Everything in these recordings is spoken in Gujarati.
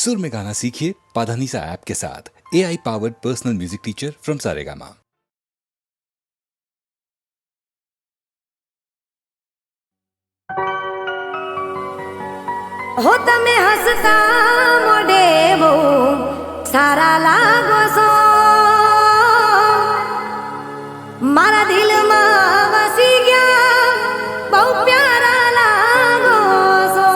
सुर में गाना सीखिए पाधानीसा ऐप के साथ। AI powered personal music teacher from Saregama. हो तमे हसता मोडे बो सारा लागो सो मारा दिल में वसी गया बहु प्यारा लागो सो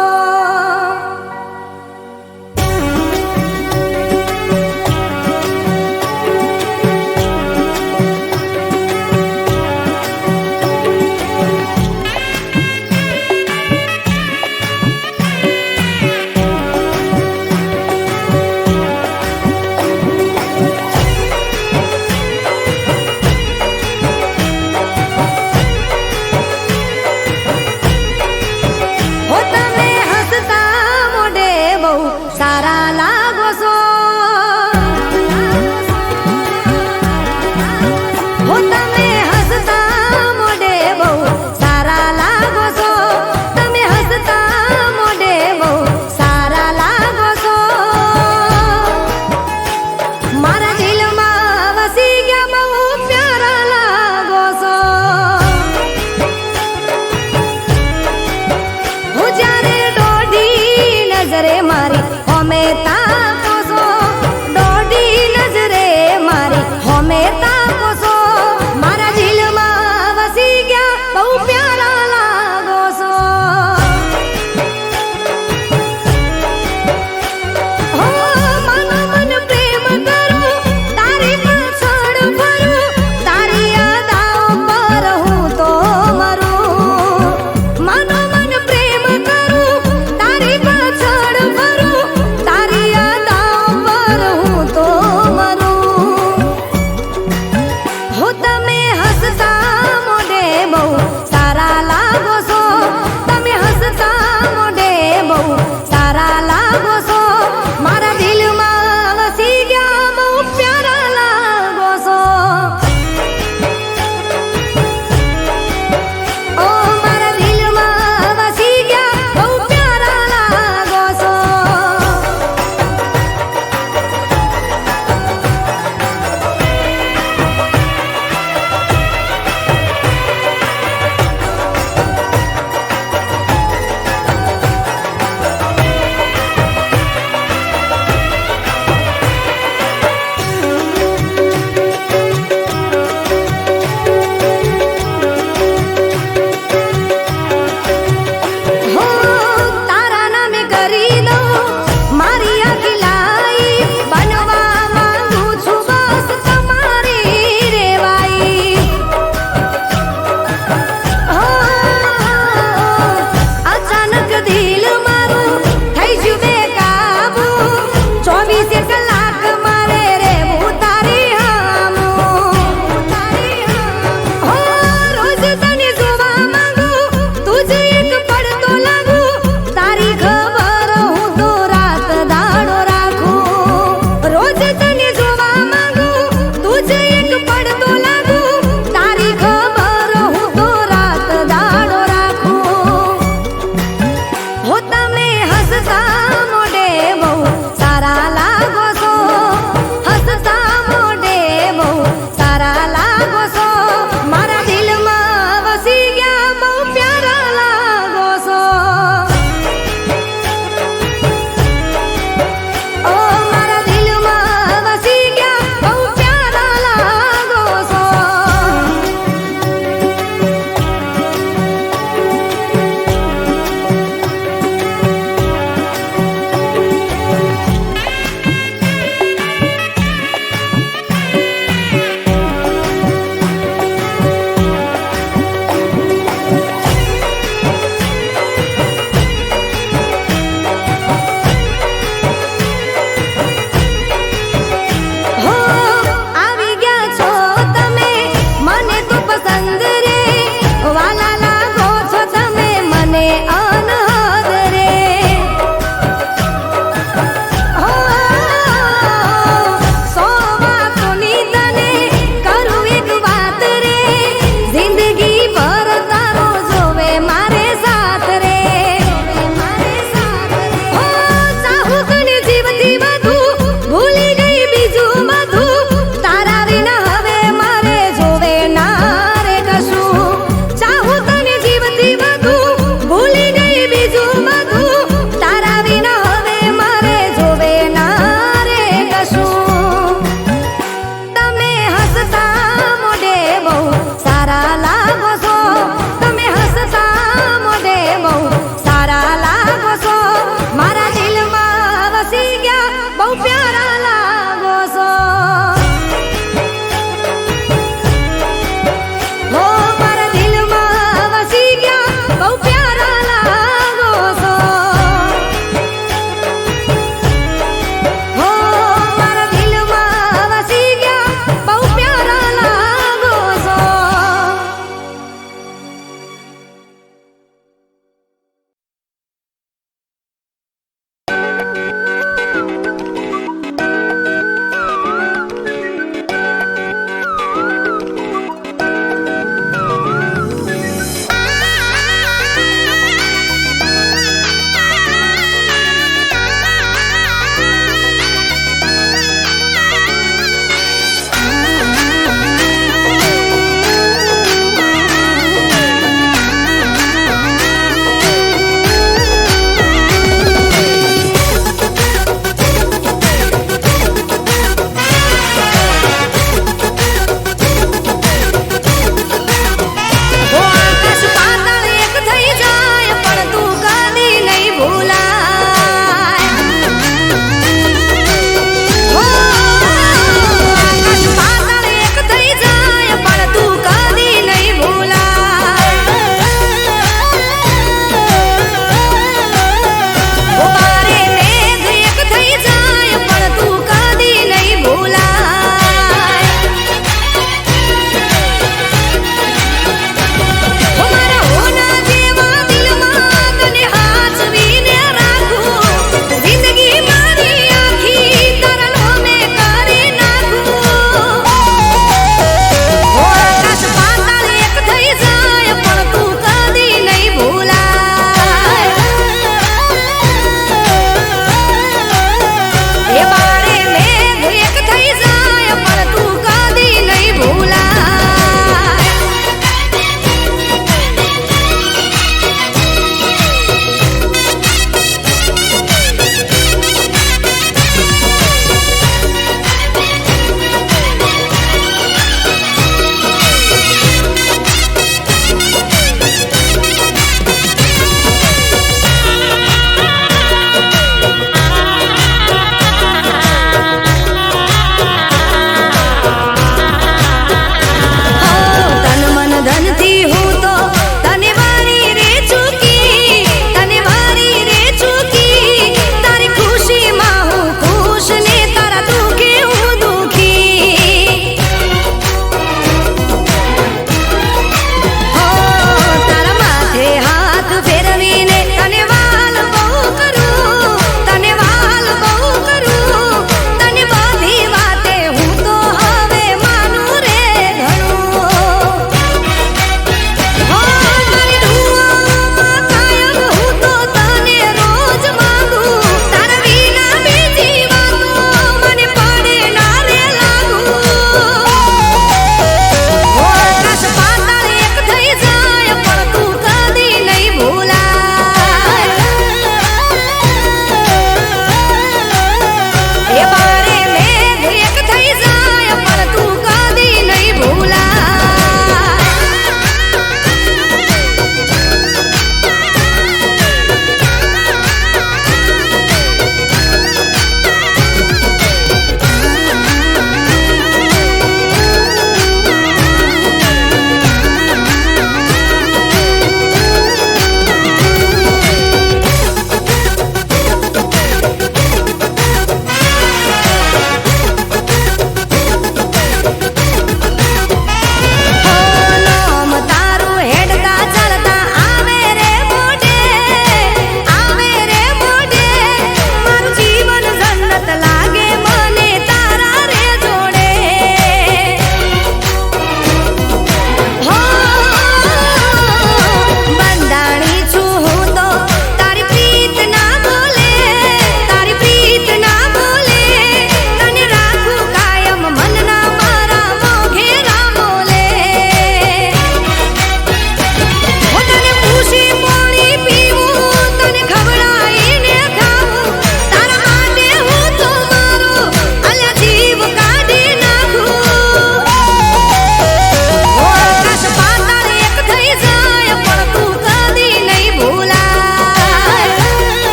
हो तमे हसता मोडे बहु सारा लागो सो हो तमे हसता मोडे बहु सारा लागो सो तमे हसता मोडे बहु सारा लागो सो मारा दिल में वसी गया बहु प्यारा लागो सो હું જ્યારે દોઢી નજરે મારી હોમે તાકો છો દોઢી નજરે મારી હોમે તાકો છો મારા દિલમાં વસી ગયા બહુ પ્યારા લાગો છો હો મનો મન પ્રેમ કરું તારી પાછળ ફરું તારી યાદો પર હું તો મરું મનો મન પ્રેમ કરું તારી પાછળ ફરું તારી યાદો બહુ પ્યારા લાગો છો હો મારા દિલમાં વસી ગયા બહુ પ્યારા લાગો છો હો મારા દિલમાં વસી ગયા બહુ પ્યારા લાગો છો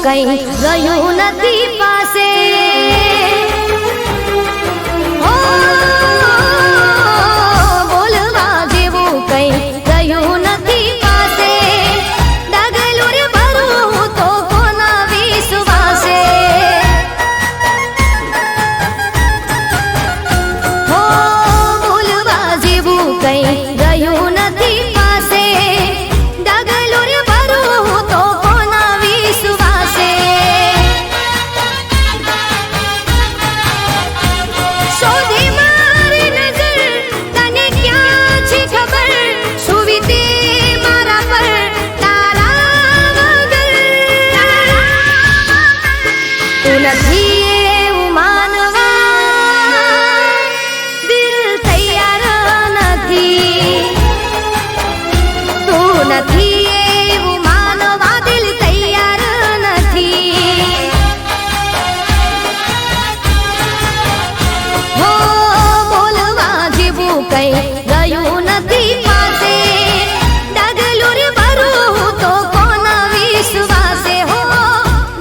કઈ ગયું નથી પાસે. ઓ, બોલવા જેવું કઈ ગયું નથી પાસે. ડગલું રે ભરું તો કોના વિશ્વાસે. ઓ, બોલવા જેવું કઈ ગયું નથી પાસે. ડગલું રે ભરું તો કોના વિશ્વાસે. શોધી મારી નજર તને ક્યાં છે ખબર. શું વીતે મારા પર તારા વગર. તું નથી એવું માનવા દિલ તૈયાર નથી. તું નથી એવું માનવા દિલ તૈયાર નથી. હો, બોલવા જેવું કઈ ગયું નથી પાસે. ડગલું રે ભરું તો કોના વિશ્વાસે. હો,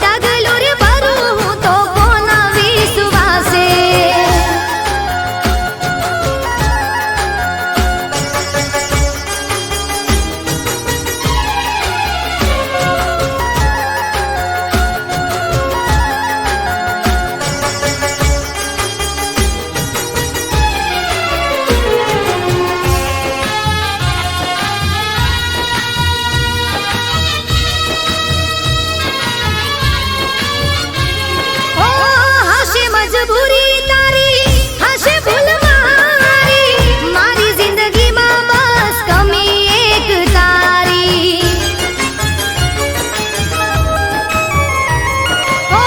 ડગલું રે ભરું તો કોના વિશ્વાસે. ઓ, હશે મજબૂરી તારી, હશે ભૂલ મારી. મારી જિંદગીમાં બસ કમી એક તારી. ઓ,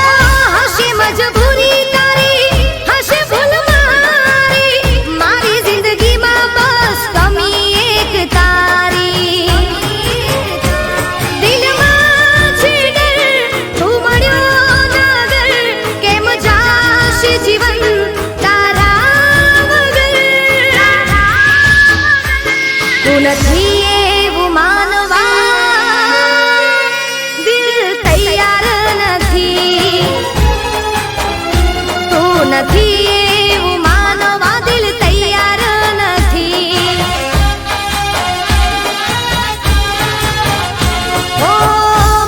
હશે મજબૂરી તારી, હશે ભૂલ મારી. મારી જિંદગીમાં બસ કમી એક તારી. દિલમાં છે ડર, તું મળ્યો ના દર. કેમ જાશે જીવન તારા વગર. તું નથી એવું માનવા દિલ તૈયાર નથી. તું નથી એવું માનવા દિલ તૈયાર નથી. ઓ,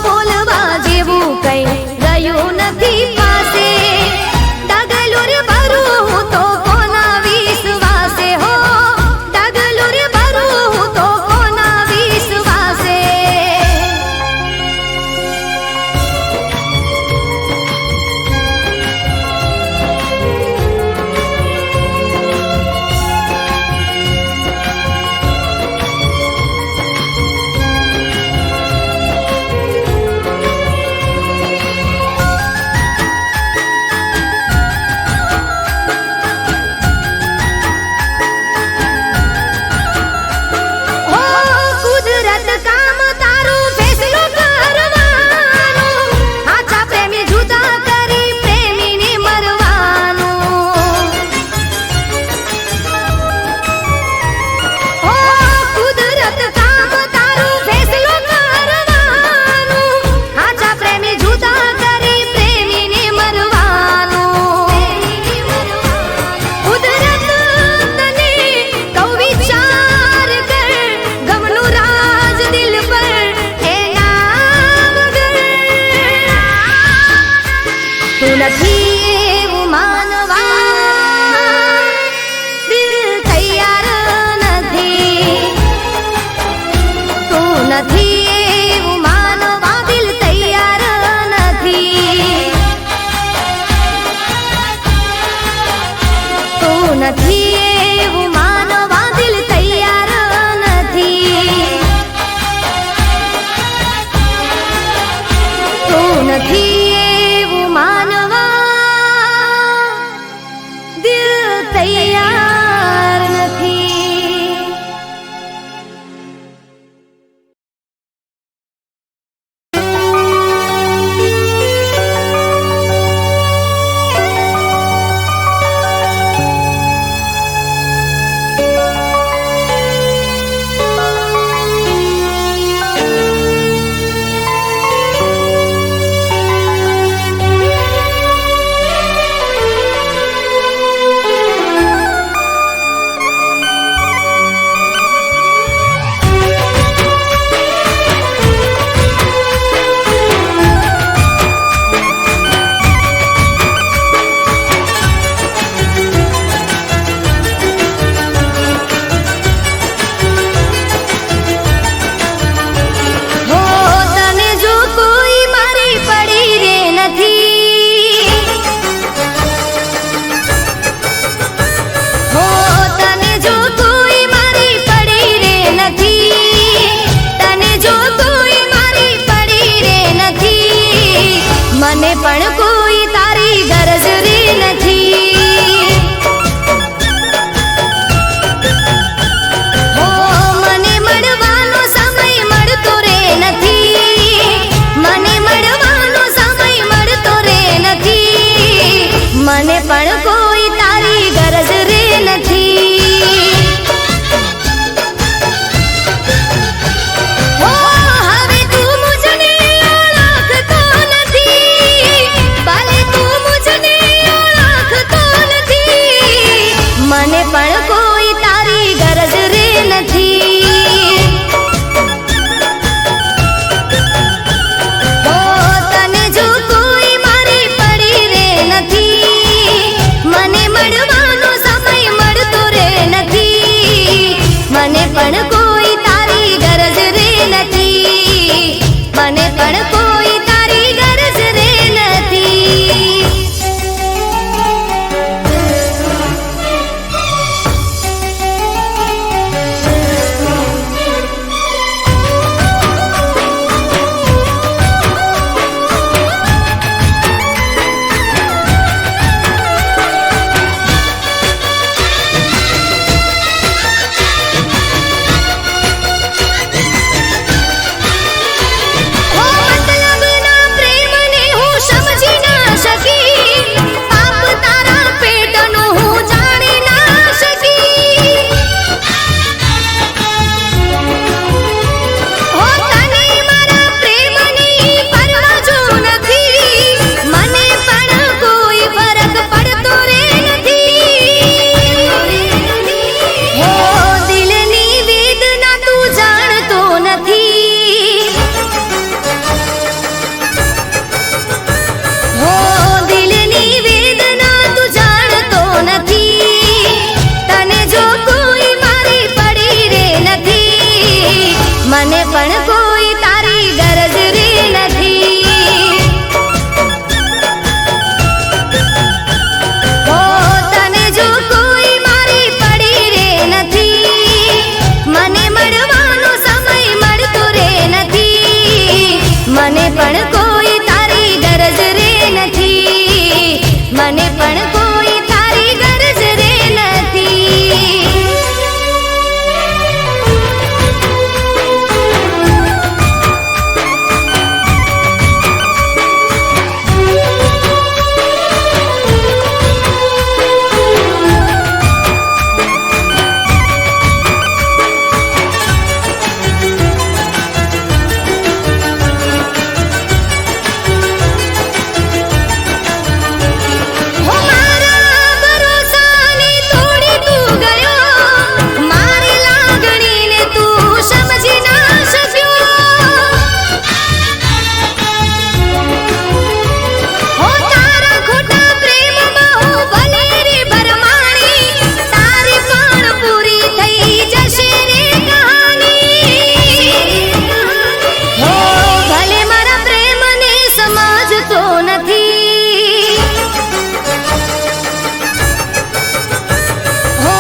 બોલવા જેવું કઈ ગયું નથી પાસે. ડગલું રે ભરું તો કોના વિશ્વાસે. હો, ડગલું રે ભરું તો કોના વિશ્વાસે. ઓ, કુદરત કામ તારું ફેસલો કરવાનું. આછા પ્રેમી જુદા કરી પ્રેમીને મરવાનું. ઓ, કુદરત કામ તારું ફેસલો કરવાનું. આછા પ્રેમી જુદા કરી પ્રેમીને મરવાનું. કુદરત તને કહું વિચાર કર. ગમનું રાજ દિલ પર એના વગર. તું નથી એવું માનવા દિલ તૈયાર નથી. તું નથી એવું માનવા દિલ તૈયાર નથી. તું નથી એવું માનવા દિલ તૈયાર નથી. તું નથી એવું માનવા મને પણ કોઈ તારી ગરજ રે નથી. હો મને મળવાનો સમય મળતો રે નથી. મને મળવાનો સમય મળતો રે નથી. મને પણ કોઈ તારી ગરજ રે નથી. હો હવે તું મુજને ઓળખતો નથી. ભલે તું મુજને ઓળખતો નથી. મને પણ કોઈ તારી ગરજ રે નથી. હો તને જો કોઈ મારી પડી રે નથી. મને મળવાનો સમય મળતો રે નથી. મને પણ કોઈ તારી ગરજ રે નથી. મને પણ કોઈ તારી ગરજ રે નથી. હો મતલબના પ્રેમને હું સમજી ના શકી. પાપ તારા પેટનું હું જાણી ના શકી. હો તને મારા પ્રેમની પરવા જો નથી. મને પણ કોઈ ફરક પડતો રે નથી. હો દિલની વેદના તું જાણતો નથી. હો દિલની વેદના તું જાણતો નથી. તને જો કોઈ મારી પડી રે નથી. મને પણ કોઈ તારી ગરજ રે નથી. હો તને જો કોઈ મારી પડી રે નથી. મને મળવાનો સમય મળતો રે નથી. મને પણ કોઈ તારી ગરજ રે નથી. મને પણ કોઈ તારી ગરજ રે નથી. હો મારા ભરોસાને તોડી તું ગયો. મારી લાગણીને તું સમજી ના શક્યો. હો તારા ખોટા પ્રેમમાં હું ભલેરી ભરમાણી. તારી પણ પૂરી થઈ જશે રે કહાની. હો ભલે મારા પ્રેમને સમજતો નથી. હો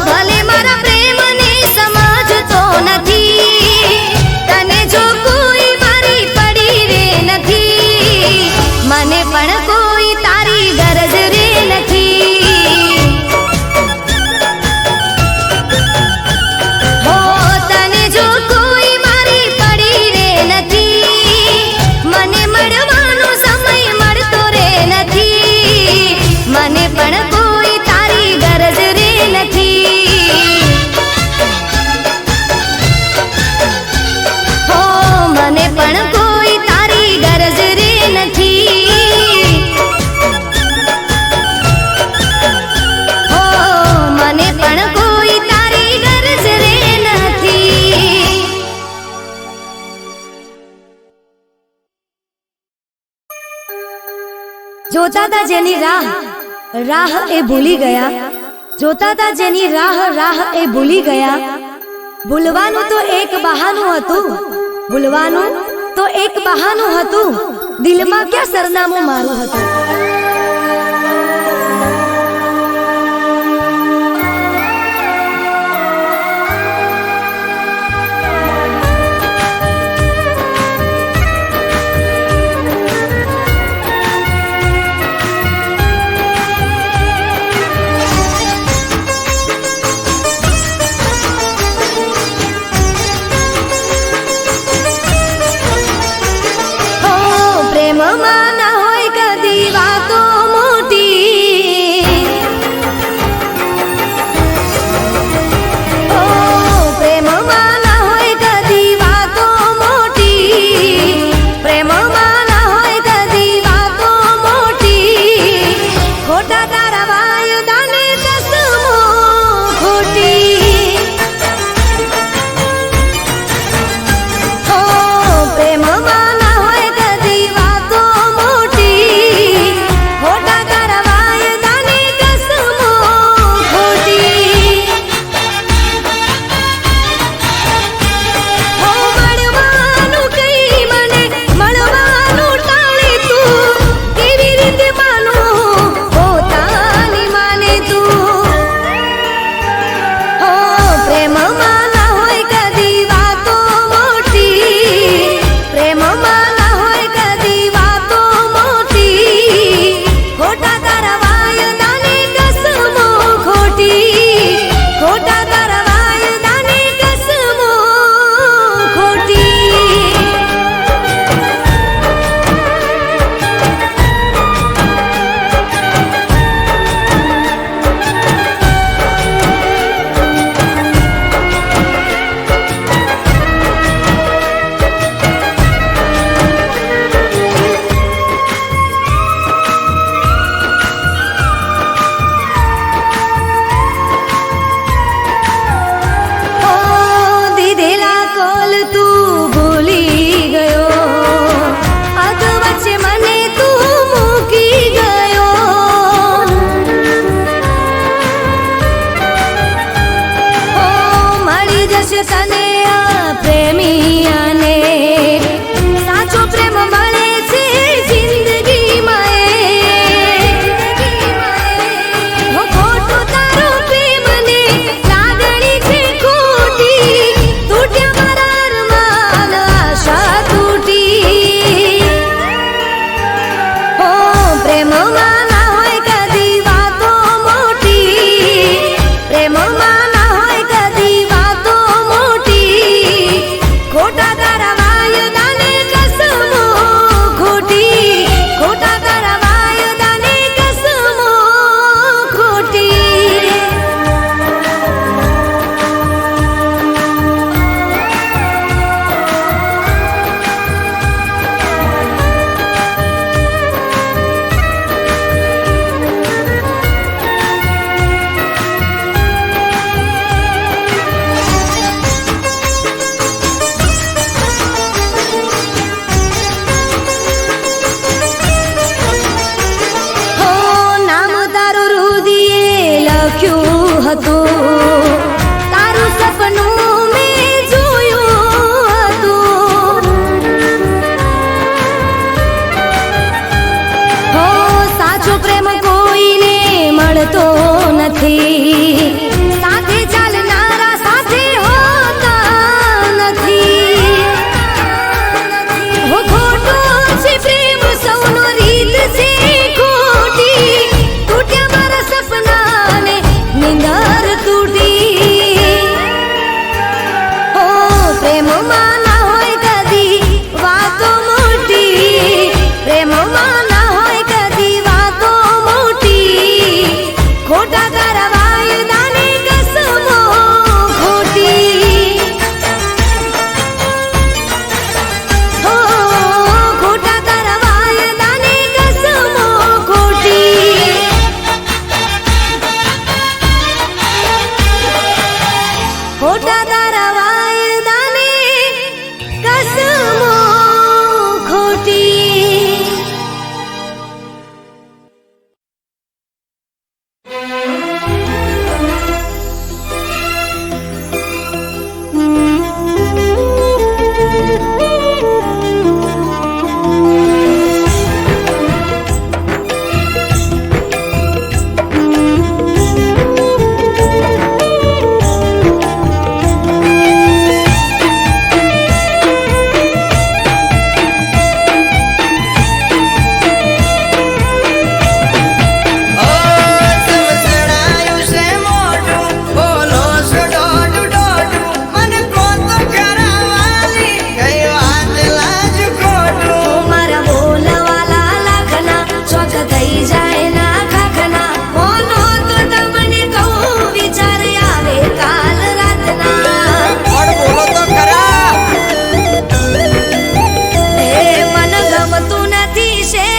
ભલે મારા પ્રેમને સમજતો નથી. તને જો કોઈ મારી પડી રે નથી. મને પણ કોઈ તારી ગરજ રે નથી. હો તને જો કોઈ મારી પડી રે નથી. મને મળવાનો સમય મળતો રે નથી. મને પણ કોઈ તારી ગરજ રે નથી. હો મને પણ કોઈ તારી ગરજ રે નથી. હો મને પણ કોઈ તારી ગરજ રે નથી. જોતા તા જેની રાહ રાહ એ ભૂલી ગયા. જોતા તા જેની રાહ રાહ એ ભૂલી ગયા. ભૂલવાનું તો એક બહાનું હતું. ભૂલવાનું તો એક બહાનું હતું. દિલમાં ક્યાં સરનામું મારું હતું. લખ્યું હતું તારું સપનું મેં જોયું હતું હો સાચો પ્રેમ કોઈને મળતો નથી સાથે ચાલનારા સાથે હોતા નથી હો ખોટો છે પ્રેમ સૌનો રીત છે ખોટી તૂટ્યા મારા સપનાને નિંદર તૂટી હો પ્રેમમાં ના હોય કદી વાતો મોટી પ્રેમમાં ના હોય કદી વાતો મોટી ખોટા તારા વાયદાને કસમો ખોટી હો ખોટા તારા વાયદાને કસમો ખોટી ખોટા તારા વાયદાને કસમો ખોટી મારા બોલવાલા લાખના ચોક થઈ જાય ના ખાખના બોલો તો તમને કહું વિચાર આવે કાલ રાતના એ મન ગમતું નથી શેર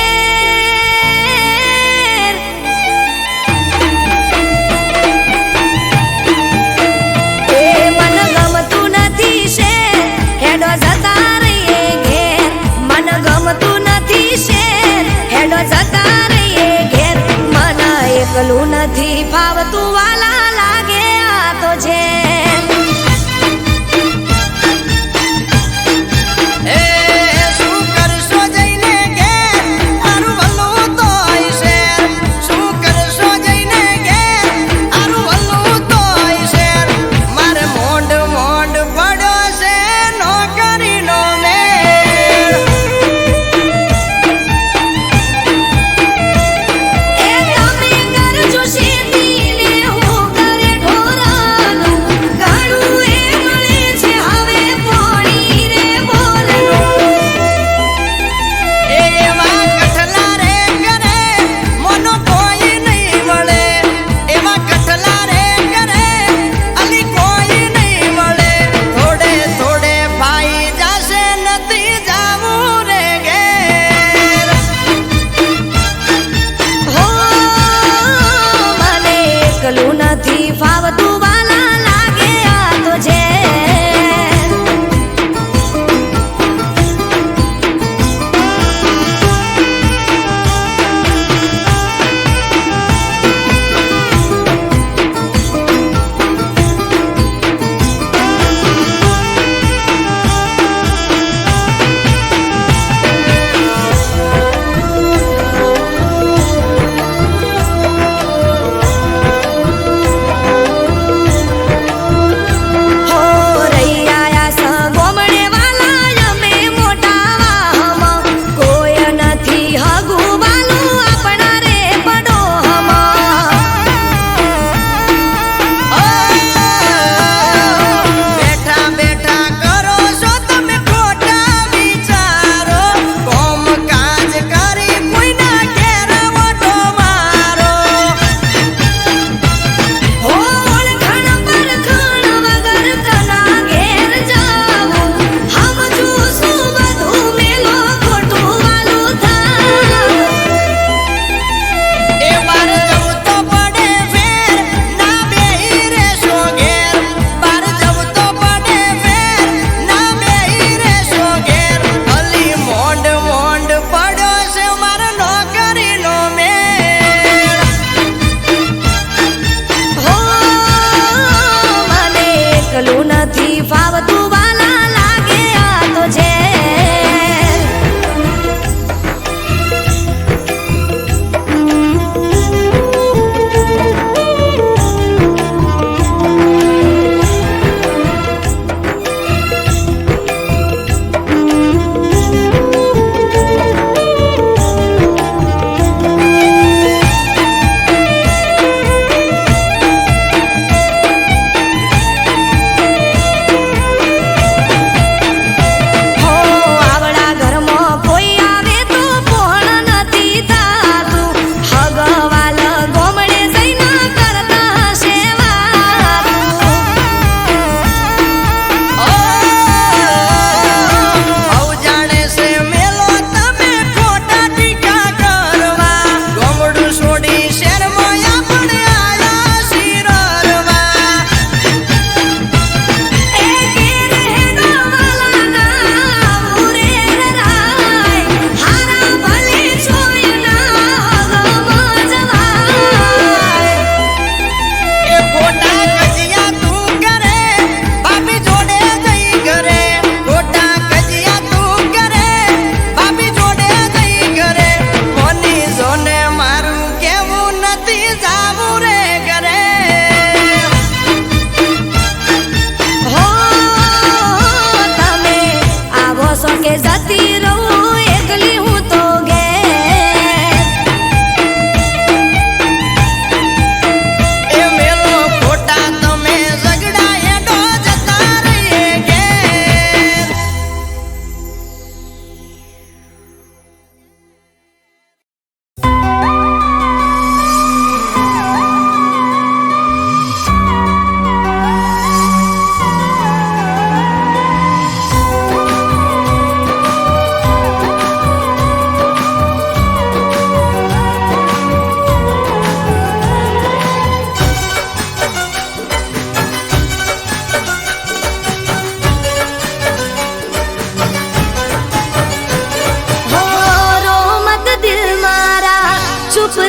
એ મન ગમતું નથી શેર હેડો જતા રહીએ ઘેર મન ગમતું નથી શેર હેડો જતા રહીએ ઘેર મન એકલું નથી ફાવતું વાલા લાગે આ તો છે એ તમે કરજો શેતી ને હું કરે ઢોરાનું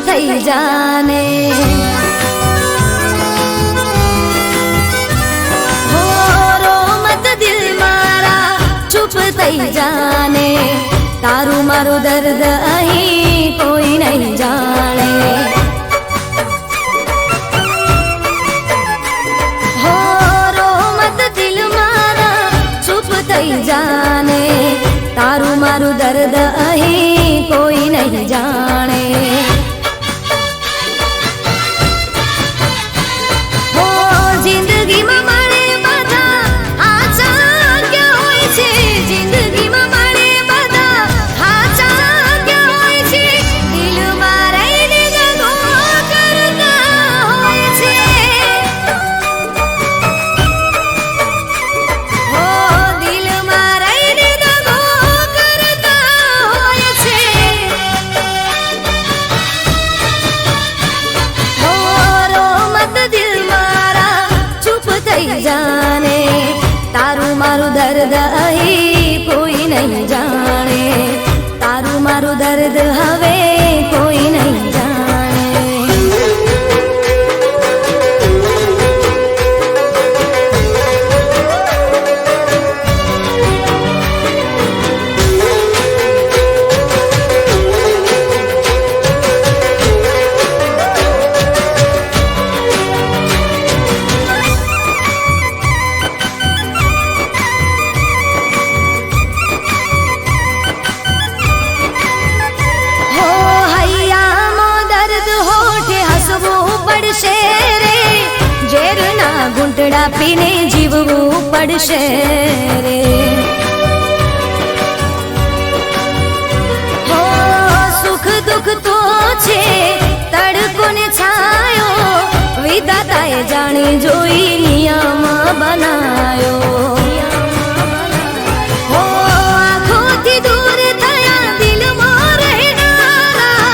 થઈ જાને હો રો મત દિલ મારા ચૂપ થઈ જાને તારું મારું દર્દ અહીં કોઈ નહીં જાણે હો રો મત દિલ મારા ચૂપ થઈ જાને તારું મારું દર્દ અહીં કોઈ નહીં જાણે હો જિંદગીમાં મળે બધા આચા ક્યાં હોય છે જિંદગીમાં મળે બધા આચા ક્યાં હોય છે દિલમાં રહીને દગો કરતા હોય છે હો દિલમાં રહીને દગો કરતા હોય છે હો રો મત દિલ મારા ચૂપ થઈ જાને તારું મારું દર્દ અહીં કોઈ નહીં જાણે તારું મારું દર્દ હવે કોઈ નહીં જાણે હો હૈયામાં દર્દ હોઠે હસવું પડશે રે ઝેરના ઘૂંટડા પીને જીવવું પડશે રે હો સુખ દુઃખ તો છે તડકો ને છાયો વિધાતાએ જાણી જોઈ નિયમ બનાયો હો આંખોથી દૂર થયા દિલમાં રહેનારા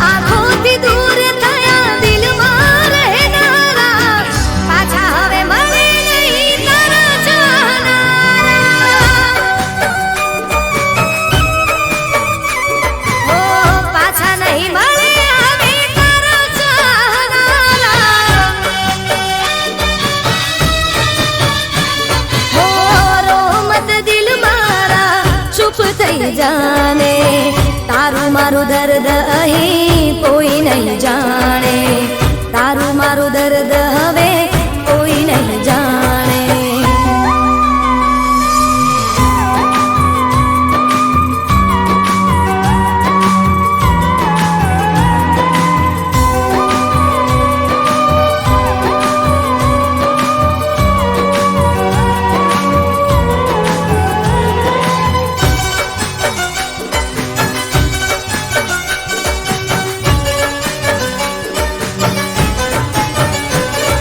આંખોથી દૂર થયા દિલમાં રહેનારા પાછા હવે મળે નહીં તારા ચાહનારા હો પાછા નહીં મળે હવે તારા ચાહનારા હો રો મત દિલ મારા ચૂપ થઈ જાને તારું મારું દર્દ અહીં કોઈ નહીં જાણે તારું મારું દર્દ હવે કોઈ નહીં જાણે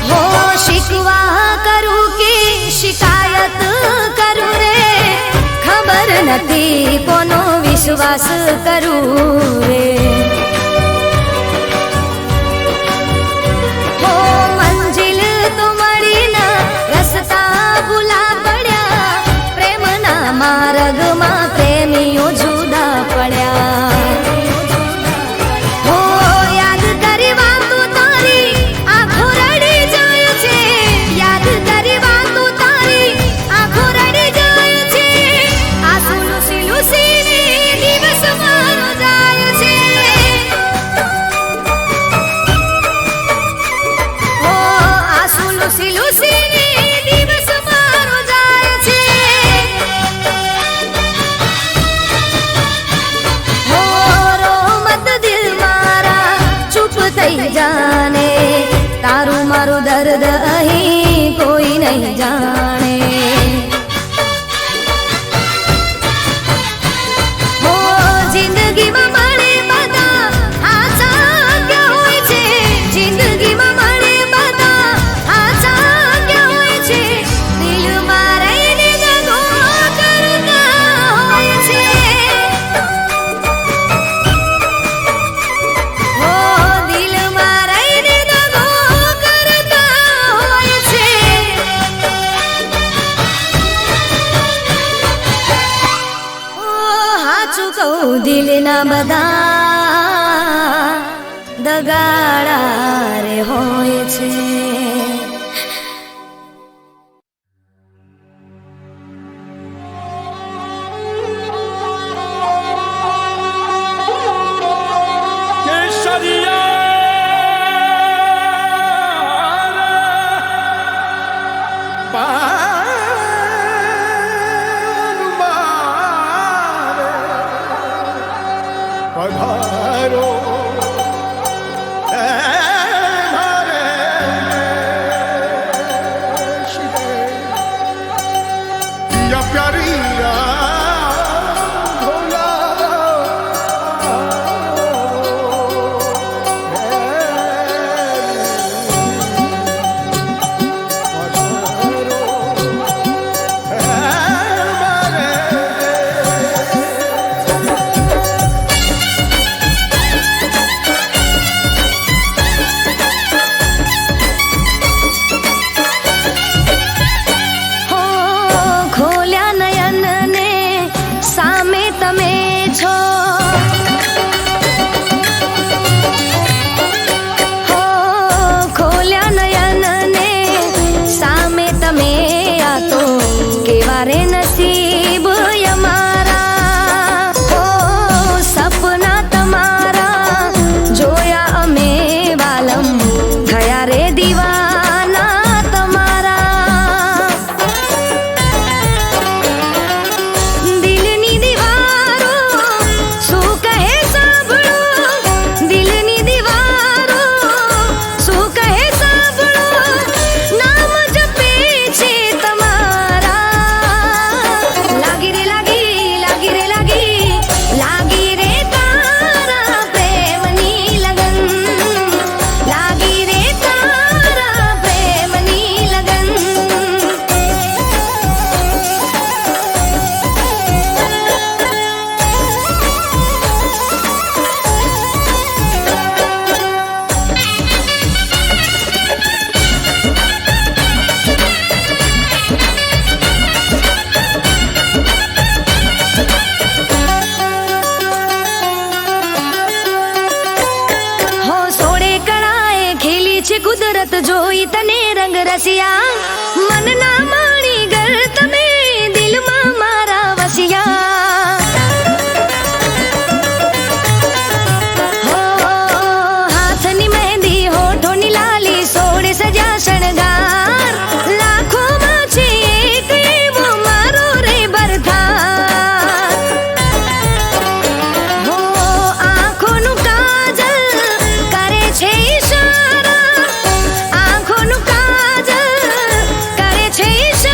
હો શિકવા કરું કે શિકાયત કરું રે ખબર નથી કોનો વિશ્વાસ કરું રે હો મંજિલ તો મળી ના રસ્તા ભૂલા પડ્યા પ્રેમના માર્ગમાં પ્રેમીઓ જુદા પડ્યા હો યાદ કરી વાતો તારી આંખો રડી જાય છે યાદ કરી વાતો તારી આંખો રડી જાય છે આંસુ લૂસી લૂસીને દિવસ મારો જાય છે બગાડા રે હોય છે. કુદરત જોઈ તને રંગ રસિયા, મનના માણી ગર તમે દિલમાં મારા વસિયા. હો હાથની મહેંદી હોઠોની લાલી સોળે સજા શણગાર, લાખોમાં છે એક એવો મારો રે બરથાર. હો આંખોનું કાજલ કરે છે ઈશારા, આંખોનું કાજલ કરે છે ઈશારા.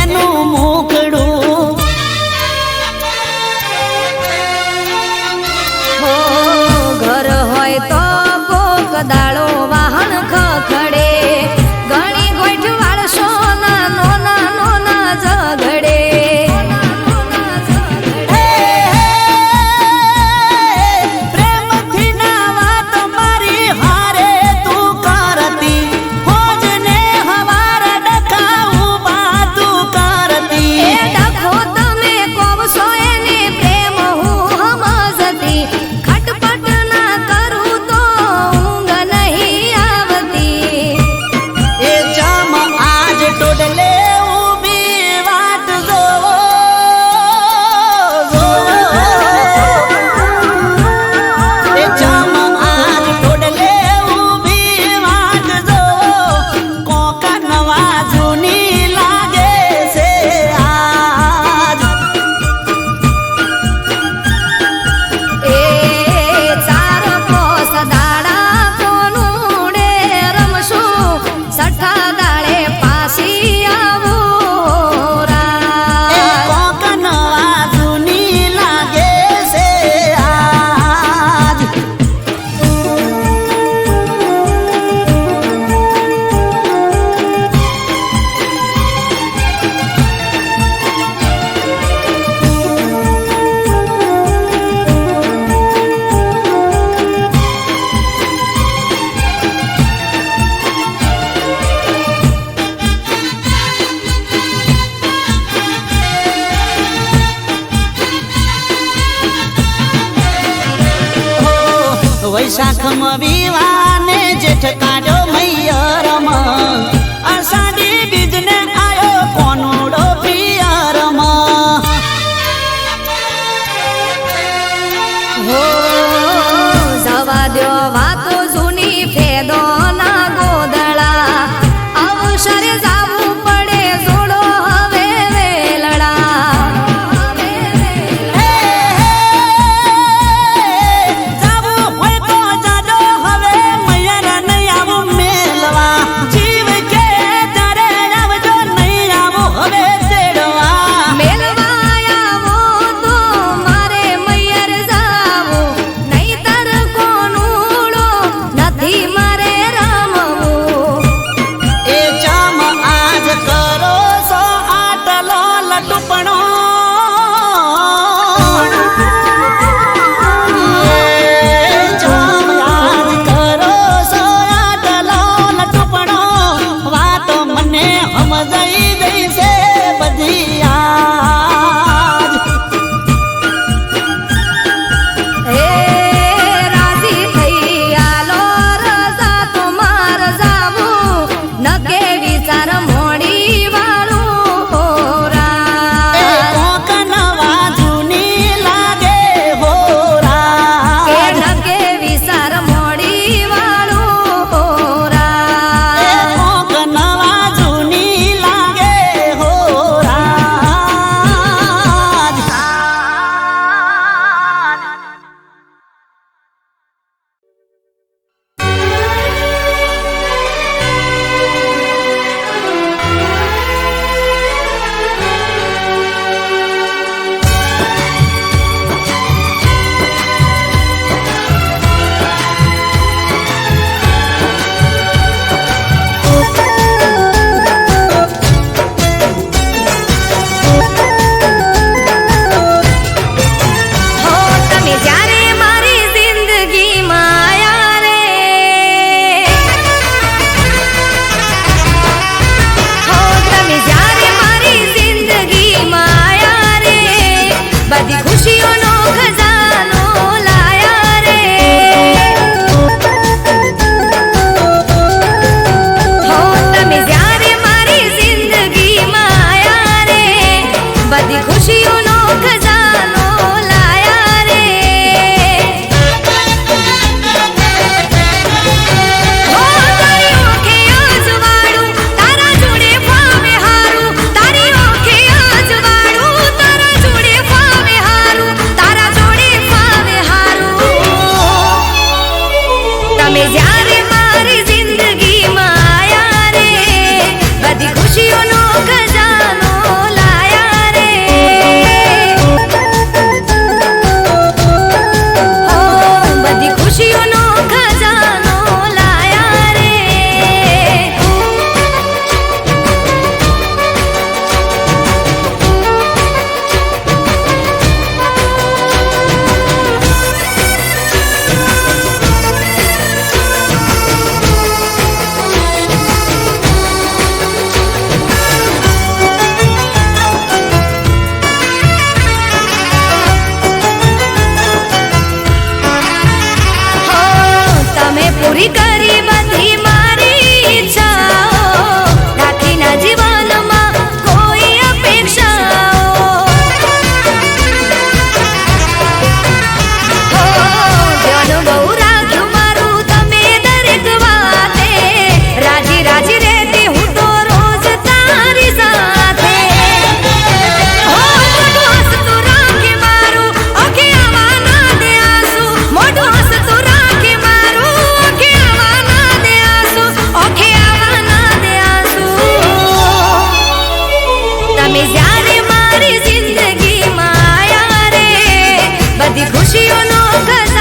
એનું મુખડું. હો ઘર હોય તો કોક દાડો વાહન ખખડે, ઘણી ગોઠ વાળશો નાનો નાનો ના ઝઘડે. પ્રેમથી ના વાત મારી હારે તું કરતી, હોજને હવાર ડખાવું બાતું કરતી. એ ડખો તમે કોવશો એને પ્રેમ હું સમજતી, ખટપટ ના કરું તો ઊંઘ નહીં આવતી. એ જામ આજ ટોડલે ઊભી વાટ જોવો, એ જામ આજ ટોડલે ઊભી વાટ જોવો, કોક નવા જૂની લાગે છે આજ. એ ચાર પોસ દાડા કોનુડે રમશું, સઠ્ઠા દાડે પાછી આવું એ રાત. કોક નવા જૂની લાગે છે આજ. વૈશાખમાં વિવાને જેઠ કાઢ્યો મૈયરમાં, અષાઢી બીજને આયો કોનુડો પિયરમાં. હો જવા દ્યો વાતો જૂની, ફેદો ના ગોદળા, અવસરે જાવું પડે જોડો હવે વેલડા. જાવું હોય તો જાજો હવે મૈયર નહીં આવું મેલવા, જીવ કે તમે જ્યારે મારી જિંદગીમાં આયા રે બધી ખુશીઓનો ખજાનો